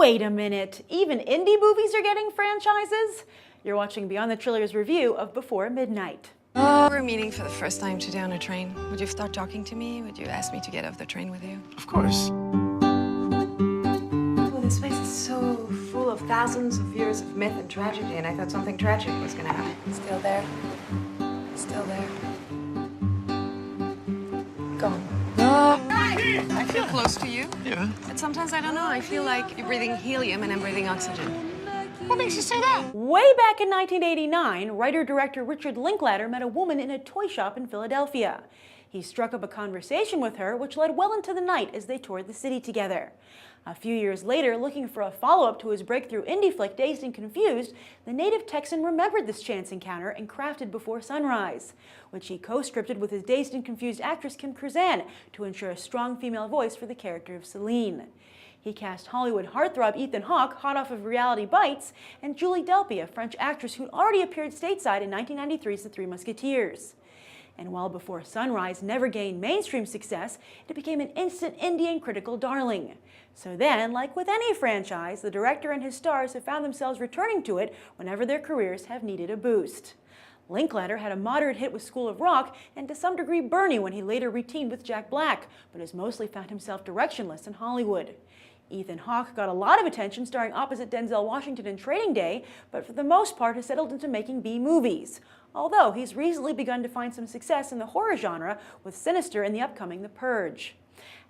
Wait a minute, even indie movies are getting franchises? You're watching Beyond the Trailers review of Before Midnight. We're meeting for the first time today on a train. Would you start talking to me? Would you ask me to get off the train with you? Of course. Well, this place is so full of thousands of years of myth and tragedy, and I thought something tragic was gonna happen. Still there? Still there? Gone. I feel close to you. Yeah. But sometimes I don't know. I feel like you're breathing helium and I'm breathing oxygen. What makes you say that? Way back in 1989, writer-director Richard Linklater met a woman in a toy shop in Philadelphia. He struck up a conversation with her, which led well into the night as they toured the city together. A few years later, looking for a follow-up to his breakthrough indie flick Dazed and Confused, the native Texan remembered this chance encounter and crafted Before Sunrise, which he co-scripted with his Dazed and Confused actress Kim Krzan to ensure a strong female voice for the character of Celine. He cast Hollywood heartthrob Ethan Hawke, hot off of Reality Bites, and Julie Delpy, a French actress who'd already appeared stateside in 1993's The Three Musketeers. And while Before Sunrise never gained mainstream success, it became an instant indie and critical darling. So then, like with any franchise, the director and his stars have found themselves returning to it whenever their careers have needed a boost. Linklater had a moderate hit with School of Rock and to some degree Bernie when he later reteamed with Jack Black, but has mostly found himself directionless in Hollywood. Ethan Hawke got a lot of attention starring opposite Denzel Washington in Training Day, but for the most part has settled into making B-movies. Although he's recently begun to find some success in the horror genre with Sinister and the upcoming The Purge.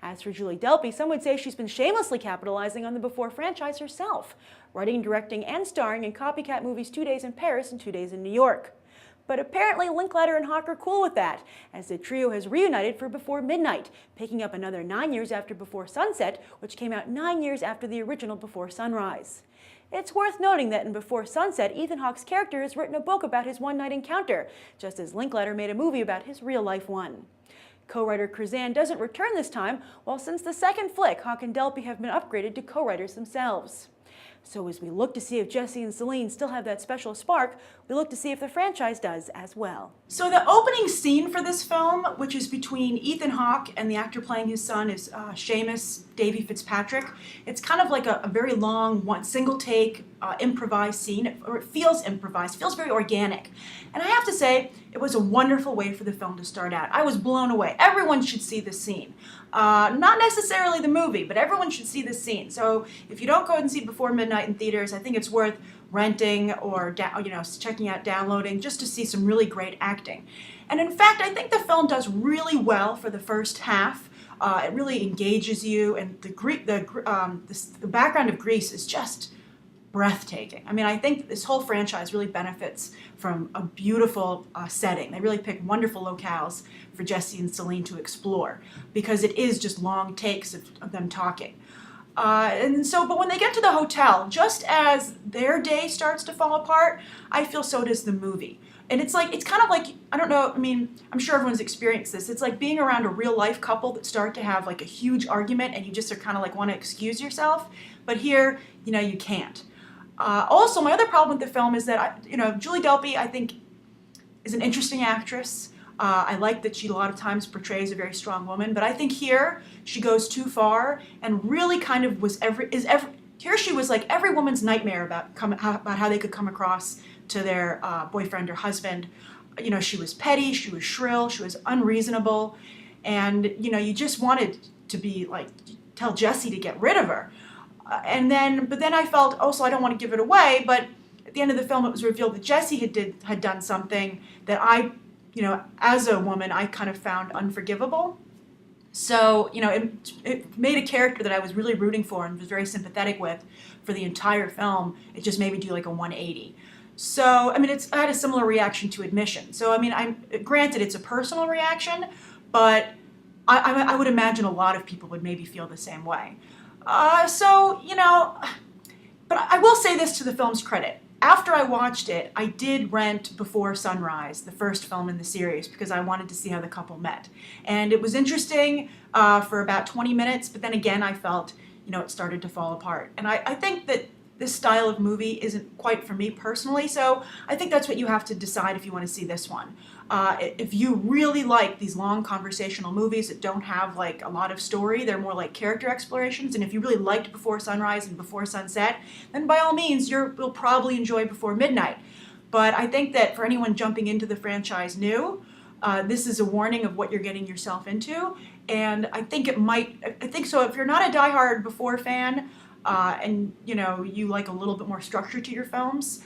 As for Julie Delpy, some would say she's been shamelessly capitalizing on the Before franchise herself, writing, directing, and starring in copycat movies 2 Days in Paris and 2 Days in New York. But apparently Linklater and Hawke are cool with that, as the trio has reunited for Before Midnight, picking up another 9 years after Before Sunset, which came out 9 years after the original Before Sunrise. It's worth noting that in Before Sunset, Ethan Hawke's character has written a book about his one-night encounter, just as Linklater made a movie about his real-life one. Co-writer Krzan doesn't return this time, while since the second flick, Hawke and Delpy have been upgraded to co-writers themselves. So as we look to see if Jesse and Celine still have that special spark, we look to see if the franchise does as well. So the opening scene for this film, which is between Ethan Hawke and the actor playing his son, is Seamus Davy Fitzpatrick. It's kind of like a very long, single take, improvised scene, or it feels improvised, feels very organic. And I have to say, it was a wonderful way for the film to start out. I was blown away. Everyone should see this scene. Not necessarily the movie, but everyone should see this scene. So if you don't go and see Before Midnight in theaters, I think it's worth renting or checking out, downloading, just to see some really great acting. And in fact, I think the film does really well for the first half. It really engages you, and the background of Greece is just breathtaking. I mean, I think this whole franchise really benefits from a beautiful setting. They really pick wonderful locales for Jesse and Celine to explore, because it is just long takes of them talking. But when they get to the hotel, just as their day starts to fall apart, I feel so does the movie. And it's kind of like, I don't know, I mean, I'm sure everyone's experienced this. It's like being around a real life couple that start to have like a huge argument and you just are kind of like want to excuse yourself. But here, you can't. Also, my other problem with the film is that, Julie Delpy, I think, is an interesting actress. I like that she a lot of times portrays a very strong woman, but I think here she goes too far and really kind of here she was like every woman's nightmare about how they could come across to their boyfriend or husband. She was petty, she was shrill, she was unreasonable, and you just wanted to be like tell Jesse to get rid of her. But then I felt, I don't want to give it away, but at the end of the film it was revealed that Jesse had done something that I, as a woman, I kind of found unforgivable. So, it made a character that I was really rooting for and was very sympathetic with for the entire film. It just made me do like a 180. So, I mean, I had a similar reaction to Admission. So, I mean, granted it's a personal reaction, but I would imagine a lot of people would maybe feel the same way. But I will say this to the film's credit. After I watched it, I did rent Before Sunrise, the first film in the series, because I wanted to see how the couple met. And it was interesting for about 20 minutes, but then again I felt, it started to fall apart. And I think that this style of movie isn't quite for me personally, so I think that's what you have to decide if you want to see this one. If you really like these long conversational movies that don't have like a lot of story, they're more like character explorations, and if you really liked Before Sunrise and Before Sunset, then by all means you'll probably enjoy Before Midnight. But I think that for anyone jumping into the franchise new, this is a warning of what you're getting yourself into, and I think so if you're not a diehard Before fan, and you like a little bit more structure to your films,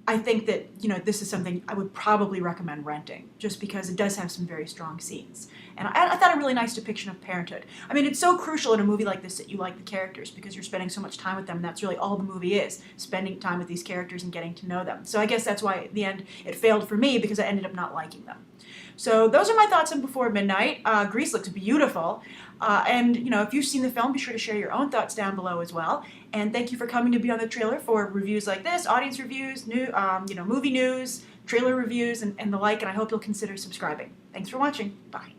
I think that this is something I would probably recommend renting, just because it does have some very strong scenes. And I thought a really nice depiction of parenthood. I mean, it's so crucial in a movie like this that you like the characters, because you're spending so much time with them, and that's really all the movie is, spending time with these characters and getting to know them. So I guess that's why at the end it failed for me, because I ended up not liking them. So those are my thoughts on Before Midnight. Grease looks beautiful. And if you've seen the film, be sure to share your own thoughts down below as well. And thank you for coming to Be on the Trailer for reviews like this, audience reviews, movie news, trailer reviews, and the like. And I hope you'll consider subscribing. Thanks for watching. Bye.